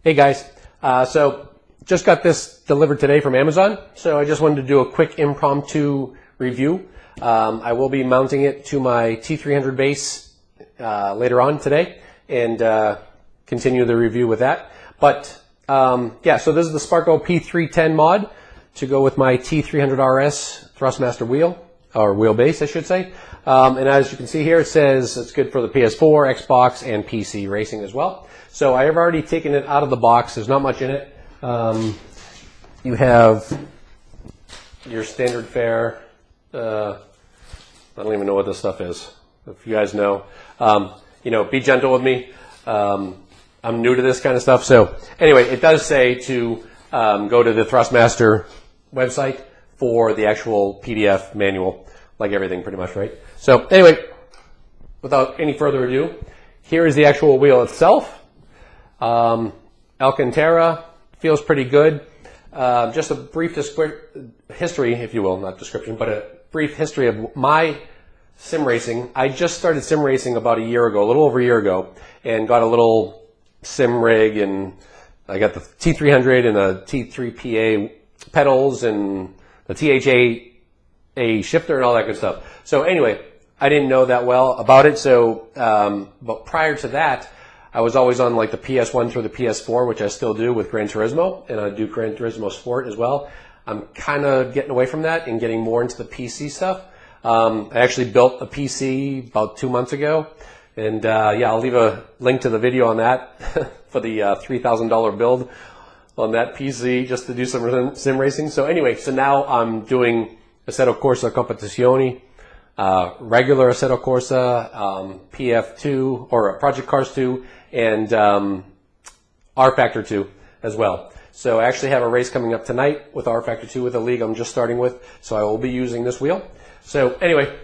Hey guys, so just got this delivered today from Amazon, so I just wanted to do a quick impromptu review. I will be mounting it to my T300 base later on today and continue the review with that. But yeah, so this is the Sparco P310 mod to go with my T300RS Thrustmaster wheel, or wheelbase I should say. And as you can see here, it says it's good for the PS4, Xbox, and PC racing as well. So I have already taken it out of the box. There's not much in it. You have your standard fare. I don't even know what this stuff is. If you guys know, you know, be gentle with me. I'm new to this kind of stuff. So anyway, it does say to go to the Thrustmaster website for the actual PDF manual, like everything pretty much, right? So anyway, without any further ado, here is the actual wheel itself. Alcantara feels pretty good. Just a brief history, if you will, not description, but a brief history of my sim racing. I just started sim racing about a year ago, a little over a year ago, and got a little sim rig, and I got the T300 and the T3PA pedals and the THA shifter and all that good stuff. So anyway, I didn't know that well about it. So, but prior to that, I was always on like the PS1 through the PS4, which I still do with Gran Turismo, and I do Gran Turismo Sport as well. I'm kind of getting away from that and getting more into the PC stuff. I actually built a PC about 2 months ago, and yeah, I'll leave a link to the video on that for the $3,000 build on that PC just to do some sim racing. So anyway, so now I'm doing Assetto Corsa Competizione, regular Assetto Corsa, PF2 or Project Cars 2, and R Factor 2 as well. So I actually have a race coming up tonight with R Factor 2 with a league I'm just starting with, so I will be using this wheel. So anyway,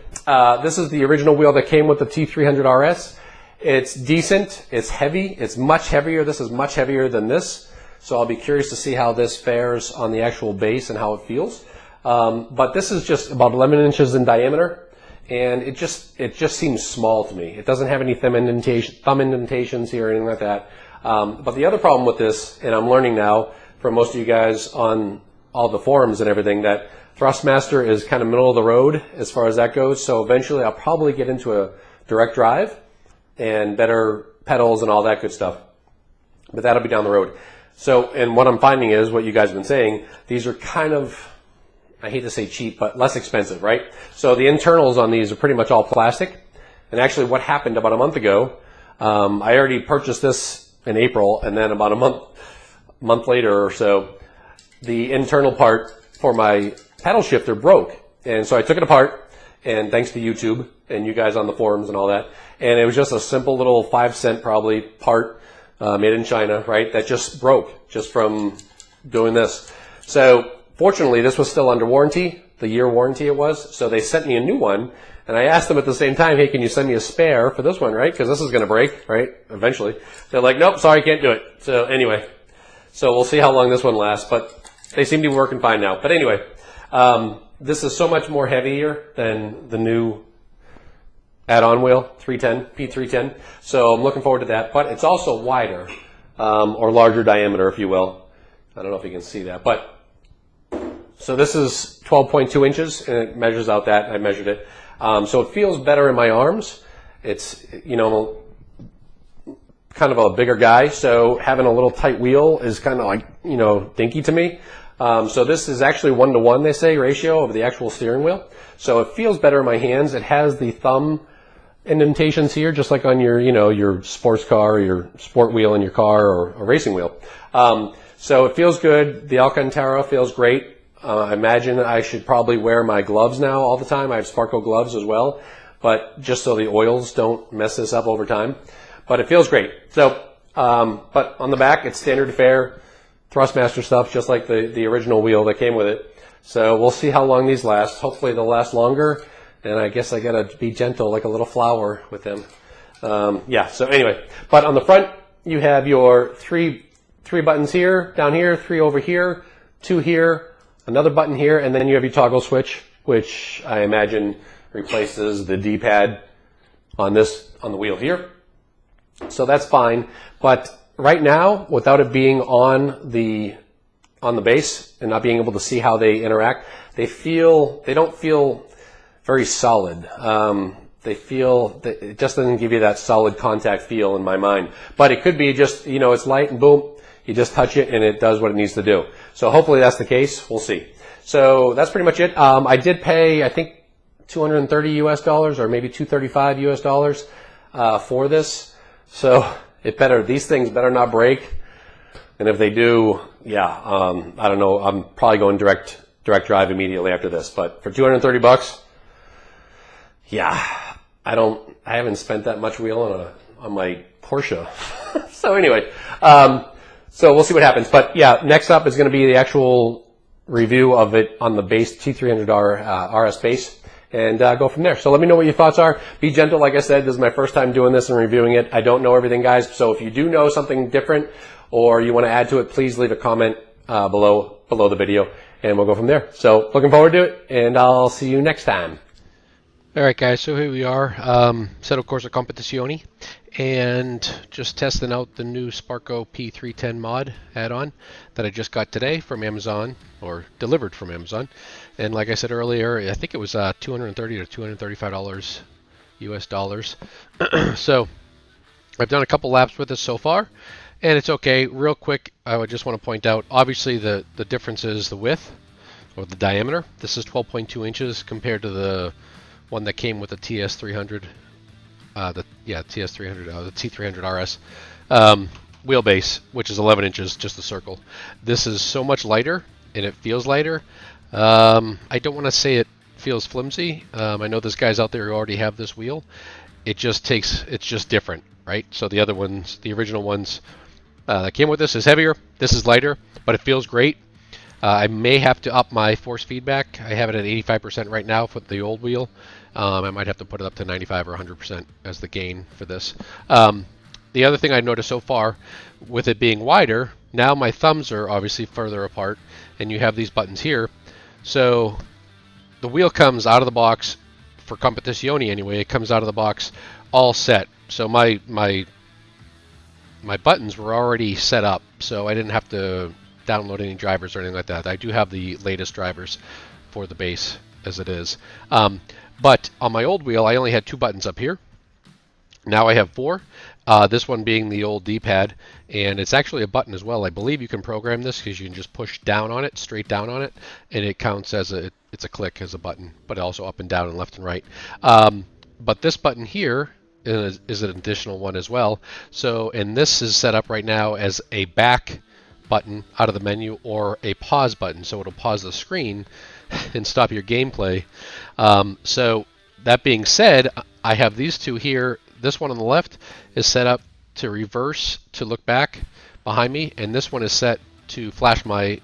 this is the original wheel that came with the T300RS. It's decent, it's heavy, it's much heavier. This is much heavier than this, so I'll be curious to see how this fares on the actual base and how it feels. But this is just about 11 inches in diameter. And it just seems small to me. It doesn't have any thumb indentations here or anything like that. But the other problem with this, and I'm learning now from most of you guys on all the forums and everything, that Thrustmaster is kind of middle of the road as far as that goes. So eventually I'll probably get into a direct drive and better pedals and all that good stuff. But that'll be down the road. So, and what I'm finding is, what you guys have been saying, these are kind of, I hate to say cheap, but less expensive, right? So the internals on these are pretty much all plastic. And actually what happened about a month ago, I already purchased this in April, and then about a month later or so, the internal part for my pedal shifter broke. And so I took it apart, and thanks to YouTube and you guys on the forums and all that, and it was just a simple little 5-cent probably part made in China, right? That just broke just from doing this. So fortunately, this was still under warranty, the year warranty it was, so they sent me a new one, and I asked them at the same time, hey, can you send me a spare for this one, right? Because this is going to break, right, eventually. They're like, nope, sorry, can't do it. So anyway, so we'll see how long this one lasts, but they seem to be working fine now. But anyway, this is so much more heavier than the new add-on wheel, P310, so I'm looking forward to that. But it's also wider, or larger diameter, if you will. I don't know if you can see that, but so this is 12.2 inches, and it measures out that. I measured it. So it feels better in my arms. It's, you know, kind of a bigger guy, so having a little tight wheel is kind of like, you know, dinky to me. So this is actually 1-to-1, they say, ratio of the actual steering wheel. So it feels better in my hands. It has the thumb indentations here, just like on your, you know, your sports car or your sport wheel in your car or a racing wheel. So it feels good. The Alcantara feels great. I imagine I should probably wear my gloves now all the time. I have Sparco gloves as well, but just so the oils don't mess this up over time. But it feels great. So, but on the back, it's standard fare Thrustmaster stuff, just like the original wheel that came with it. So we'll see how long these last. Hopefully they'll last longer. And I guess I gotta be gentle, like a little flower with them. Yeah. So anyway, but on the front, you have your three buttons here, down here, 3 over here, 2 here, another button here, and then you have your toggle switch, which I imagine replaces the D-pad on the wheel here. So that's fine, but right now, without it being on the base and not being able to see how they interact, they don't feel very solid. It just doesn't give you that solid contact feel in my mind. But it could be just, you know, it's light and boom, you just touch it and it does what it needs to do. So hopefully that's the case. We'll see. So that's pretty much it. I did pay, I think, $230 US or maybe $235 US for this. So these things better not break. And if they do, yeah, I don't know. I'm probably going direct drive immediately after this. But for $230, yeah, I haven't spent that much wheel on my Porsche. So anyway, so we'll see what happens. But yeah, next up is going to be the actual review of it on the base T300RS base, and go from there. So let me know what your thoughts are. Be gentle. Like I said, this is my first time doing this and reviewing it. I don't know everything, guys. So if you do know something different or you want to add to it, please leave a comment below the video, and we'll go from there. So looking forward to it, and I'll see you next time. Alright guys, so here we are, Settle Corsa Competizione, and just testing out the new Sparco P310 Mod add-on that I just got today from Amazon, or delivered from Amazon. And like I said earlier, I think it was $230 to $235 US dollars. So I've done a couple laps with this so far, and it's okay. Real quick, I would just want to point out, obviously the difference is the width, or the diameter. This is 12.2 inches compared to the one that came with the TS300, the T300RS wheelbase, which is 11 inches, just a circle. This is so much lighter, and it feels lighter. I don't want to say it feels flimsy. I know there's guys out there who already have this wheel. It's just different, right? So the other ones, the original ones that came with this is heavier. This is lighter, but it feels great. I may have to up my force feedback. I have it at 85% right now for the old wheel. I might have to put it up to 95 or 100% as the gain for this. The other thing I've noticed so far, with it being wider, now my thumbs are obviously further apart, and you have these buttons here. So the wheel comes out of the box, for Competizione anyway, it comes out of the box all set. So my buttons were already set up, so I didn't have to download any drivers or anything like that. I do have the latest drivers for the base as it is. But on my old wheel, I only had 2 buttons up here. Now I have 4. This one being the old D-pad, and it's actually a button as well. I believe you can program this because you can just push down on it, straight down on it, and it counts as it's a click as a button, but also up and down and left and right. But this button here is an additional one as well. So, and this is set up right now as a back button out of the menu or a pause button, so it'll pause the screen and stop your gameplay. So that being said, I have these two here. This one on the left is set up to reverse to look back behind me, and this one is set to flash my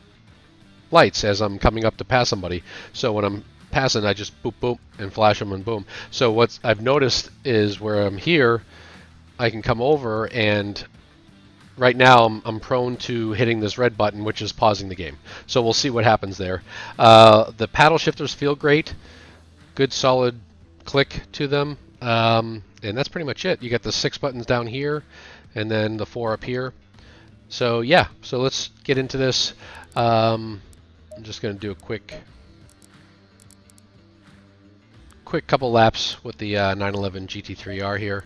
lights as I'm coming up to pass somebody. So when I'm passing, I just boop boop and flash them and boom. So what I've noticed is where I'm here, I can come over, and right now I'm prone to hitting this red button, which is pausing the game. So we'll see what happens there. The paddle shifters feel great. Good solid click to them. And that's pretty much it. You got the 6 buttons down here and then the 4 up here. So yeah, so let's get into this. I'm just going to do a quick couple laps with the 911 GT3R here.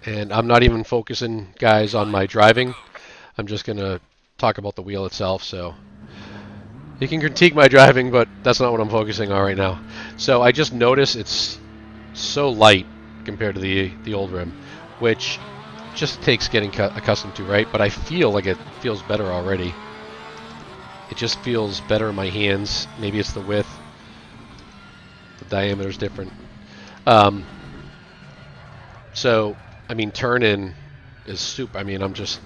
And I'm not even focusing, guys, on my driving. I'm just going to talk about the wheel itself. So you can critique my driving, but that's not what I'm focusing on right now. So I just noticed it's so light compared to the old rim, which just takes getting accustomed to, right? But I feel like it feels better already. It just feels better in my hands. Maybe it's the width. The diameter is different. So, I mean, turn-in is super. I mean, I'm just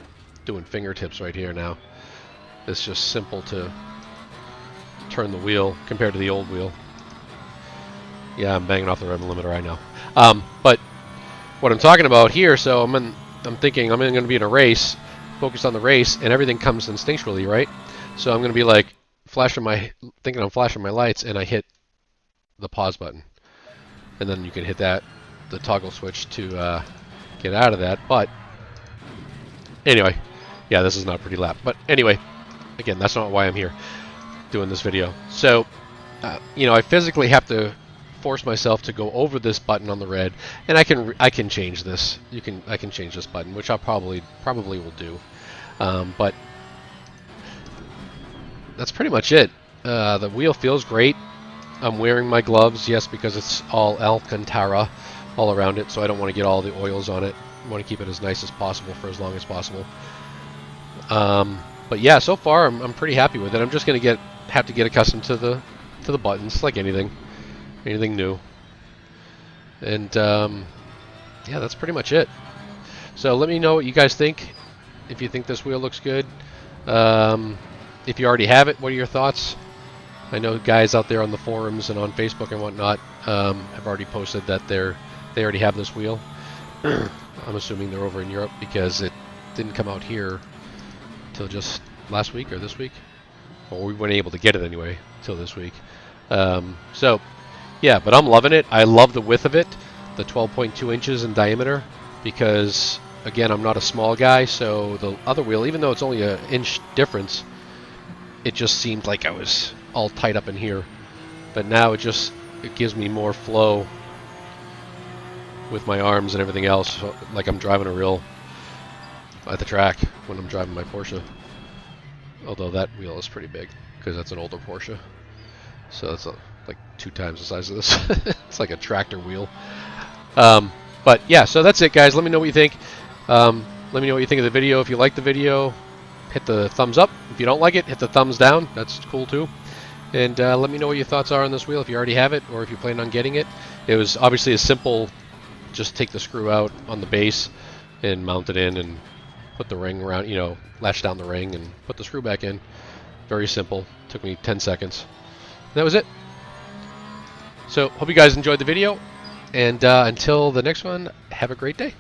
doing fingertips right here now. It's just simple to turn the wheel compared to the old wheel. Yeah, I'm banging off the rev limiter right now. But what I'm talking about here, so I'm thinking I'm going to be in a race, focused on the race, and everything comes instinctually, right? So I'm going to be like thinking I'm flashing my lights, and I hit the pause button, and then you can hit the toggle switch to get out of that. But Anyway, yeah, this is not a pretty lap. But anyway, again, that's not why I'm here doing this video. So, you know, I physically have to force myself to go over this button on the red, and I can change this. I can change this button, which I'll probably will do. But that's pretty much it. The wheel feels great. I'm wearing my gloves, yes, because it's all Alcantara all around it, so I don't want to get all the oils on it. I want to keep it as nice as possible for as long as possible. But yeah, so far I'm pretty happy with it. I'm just gonna have to get accustomed to the buttons, like anything new. And yeah, that's pretty much it. So let me know what you guys think. If you think this wheel looks good. If you already have it, what are your thoughts? I know guys out there on the forums and on Facebook and whatnot have already posted that they already have this wheel. I'm assuming they're over in Europe because it didn't come out here till just last week or this week. Well, we weren't able to get it anyway till this week. So, yeah, but I'm loving it. I love the width of it, the 12.2 inches in diameter, because, again, I'm not a small guy, so the other wheel, even though it's only an inch difference, it just seemed like I was all tight up in here. But now it gives me more flow with my arms and everything else, like I'm driving a real at the track when I'm driving my Porsche. Although that wheel is pretty big because that's an older Porsche, so it's like 2 times the size of this. It's like a tractor wheel. But yeah, so that's it, guys. Let me know what you think. Let me know what you think of the video. If you like the video, hit the thumbs up. If you don't like it, hit the thumbs down. That's cool too. And let me know what your thoughts are on this wheel, if you already have it or if you plan on getting it. It was obviously a simple, just take the screw out on the base and mount it in and put the ring around, you know, latch down the ring and put the screw back in. Very simple. Took me 10 seconds. That was it. So hope you guys enjoyed the video, and until the next one, have a great day.